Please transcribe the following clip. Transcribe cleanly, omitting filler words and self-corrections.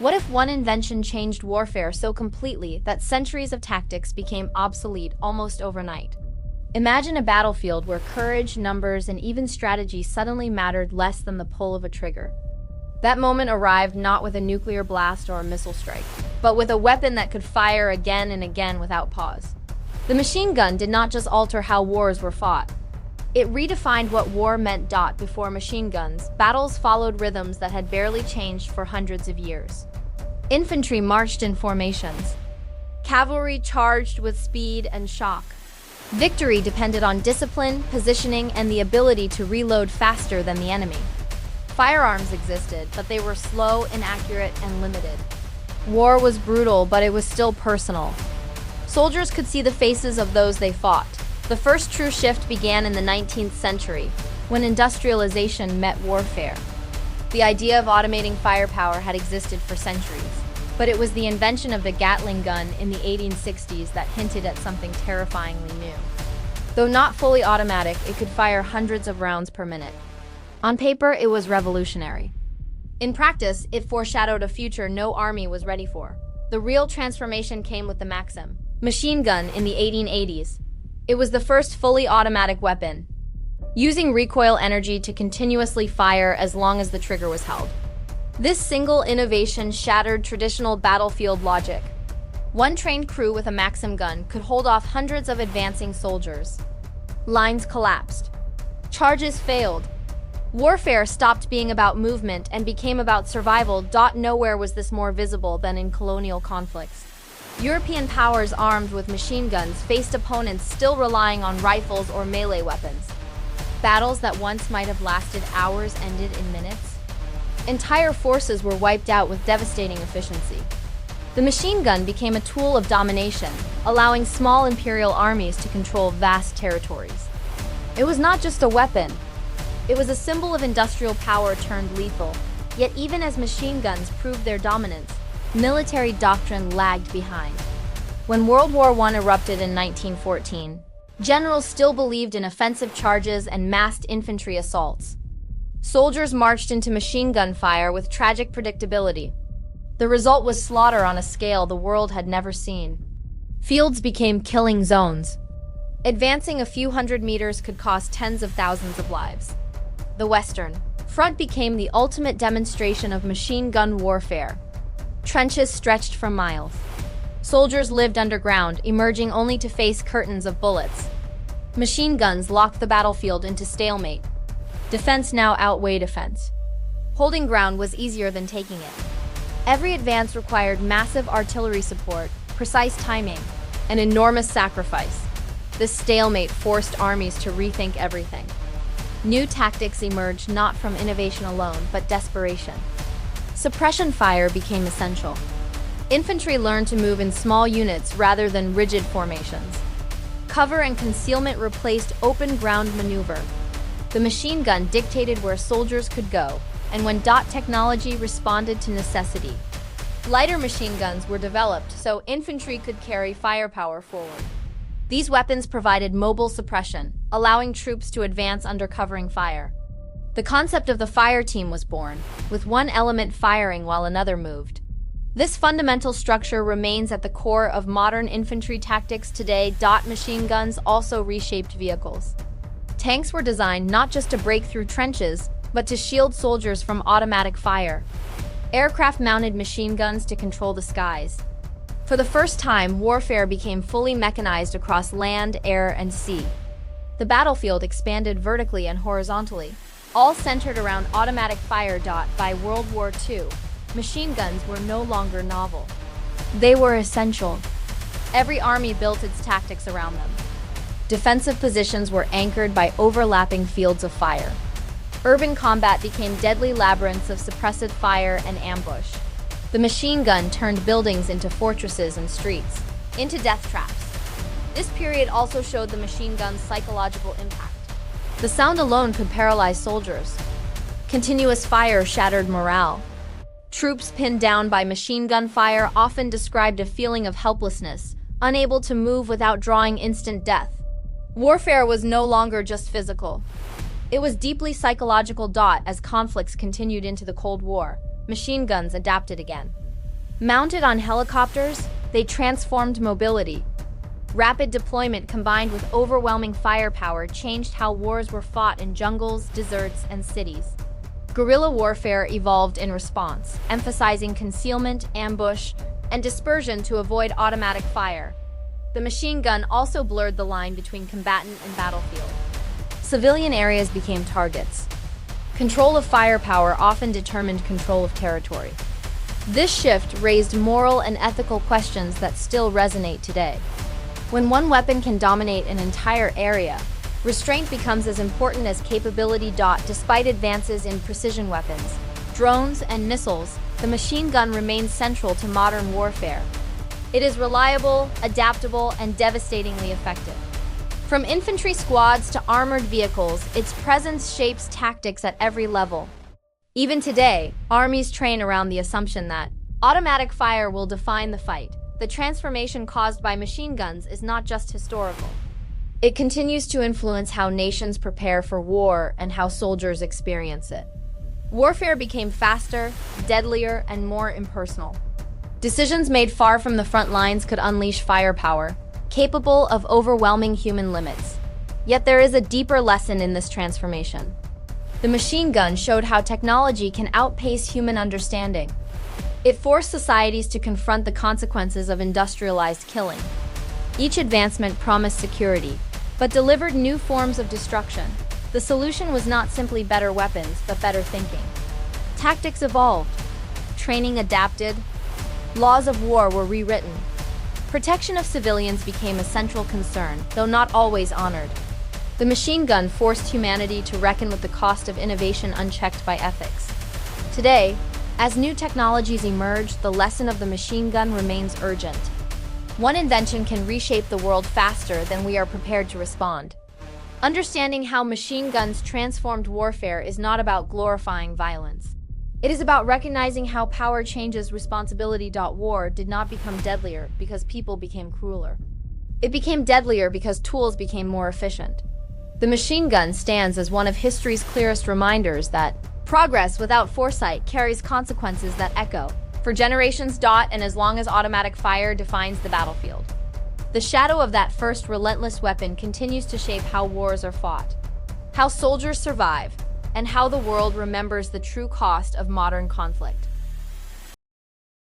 What if one invention changed warfare so completely that centuries of tactics became obsolete almost overnight? Imagine a battlefield where courage, numbers, and even strategy suddenly mattered less than the pull of a trigger. That moment arrived not with a nuclear blast or a missile strike, but with a weapon that could fire again and again without pause. The machine gun did not just alter how wars were fought. It redefined what war meant. Before machine guns, battles followed rhythms that had barely changed for hundreds of years. Infantry marched in formations. Cavalry charged with speed and shock. Victory depended on discipline, positioning, and the ability to reload faster than the enemy. Firearms existed, but they were slow, inaccurate, and limited. War was brutal, but it was still personal. Soldiers could see the faces of those they fought. The first true shift began in the 19th century, when industrialization met warfare. The idea of automating firepower had existed for centuries, but it was the invention of the Gatling gun in the 1860s that hinted at something terrifyingly new. Though not fully automatic, it could fire hundreds of rounds per minute. On paper, it was revolutionary. In practice, it foreshadowed a future no army was ready for. The real transformation came with the Maxim machine gun in the 1880s. It was the first fully automatic weapon, using recoil energy to continuously fire as long as the trigger was held. This single innovation shattered traditional battlefield logic. One trained crew with a Maxim gun could hold off hundreds of advancing soldiers. Lines collapsed. Charges failed. Warfare stopped being about movement and became about survival. Nowhere was this more visible than in colonial conflicts. European powers armed with machine guns faced opponents still relying on rifles or melee weapons. Battles that once might have lasted hours ended in minutes. Entire forces were wiped out with devastating efficiency. The machine gun became a tool of domination, allowing small imperial armies to control vast territories. It was not just a weapon. It was a symbol of industrial power turned lethal. Yet even as machine guns proved their dominance, military doctrine lagged behind. When World War I erupted in 1914, generals still believed in offensive charges and massed infantry assaults. Soldiers marched into machine gun fire with tragic predictability. The result was slaughter on a scale the world had never seen. Fields became killing zones. Advancing a few hundred meters could cost tens of thousands of lives. The Western Front became the ultimate demonstration of machine gun warfare. Trenches stretched for miles. Soldiers lived underground, emerging only to face curtains of bullets. Machine guns locked the battlefield into stalemate. Defense now outweighed offense. Holding ground was easier than taking it. Every advance required massive artillery support, precise timing, and enormous sacrifice. This stalemate forced armies to rethink everything. New tactics emerged not from innovation alone, but desperation. Suppression fire became essential. Infantry learned to move in small units rather than rigid formations. Cover and concealment replaced open ground maneuver. The machine gun dictated where soldiers could go, and when technology responded to necessity. Lighter machine guns were developed so infantry could carry firepower forward. These weapons provided mobile suppression, allowing troops to advance under covering fire. The concept of the fire team was born, with one element firing while another moved. This fundamental structure remains at the core of modern infantry tactics today. Machine guns also reshaped vehicles. Tanks were designed not just to break through trenches, but to shield soldiers from automatic fire. Aircraft mounted machine guns to control the skies. For the first time, warfare became fully mechanized across land, air, and sea. The battlefield expanded vertically and horizontally, all centered around automatic fire. By World War II, machine guns were no longer novel. They were essential. Every army built its tactics around them. Defensive positions were anchored by overlapping fields of fire. Urban combat became deadly labyrinths of suppressive fire and ambush. The machine gun turned buildings into fortresses and streets, into death traps. This period also showed the machine gun's psychological impact. The sound alone could paralyze soldiers. Continuous fire shattered morale. Troops pinned down by machine gun fire often described a feeling of helplessness, unable to move without drawing instant death. Warfare was no longer just physical. It was deeply psychological. As conflicts continued into the Cold War, machine guns adapted again. Mounted on helicopters, they transformed mobility. Rapid deployment combined with overwhelming firepower changed how wars were fought in jungles, deserts, and cities. Guerrilla warfare evolved in response, emphasizing concealment, ambush, and dispersion to avoid automatic fire. The machine gun also blurred the line between combatant and battlefield. Civilian areas became targets. Control of firepower often determined control of territory. This shift raised moral and ethical questions that still resonate today. When one weapon can dominate an entire area, restraint becomes as important as capability. Despite advances in precision weapons, drones, and missiles, the machine gun remains central to modern warfare. It is reliable, adaptable, and devastatingly effective. From infantry squads to armored vehicles, its presence shapes tactics at every level. Even today, armies train around the assumption that automatic fire will define the fight. The transformation caused by machine guns is not just historical. It continues to influence how nations prepare for war and how soldiers experience it. Warfare became faster, deadlier, and more impersonal. Decisions made far from the front lines could unleash firepower, capable of overwhelming human limits. Yet there is a deeper lesson in this transformation. The machine gun showed how technology can outpace human understanding. It forced societies to confront the consequences of industrialized killing. Each advancement promised security, but delivered new forms of destruction. The solution was not simply better weapons, but better thinking. Tactics evolved, training adapted, laws of war were rewritten. Protection of civilians became a central concern, though not always honored. The machine gun forced humanity to reckon with the cost of innovation unchecked by ethics. Today, as new technologies emerge, the lesson of the machine gun remains urgent. One invention can reshape the world faster than we are prepared to respond. Understanding how machine guns transformed warfare is not about glorifying violence. It is about recognizing how power changes responsibility. War did not become deadlier because people became crueler. It became deadlier because tools became more efficient. The machine gun stands as one of history's clearest reminders that progress without foresight carries consequences that echo for generations. And as long as automatic fire defines the battlefield, the shadow of that first relentless weapon continues to shape how wars are fought, how soldiers survive, and how the world remembers the true cost of modern conflict.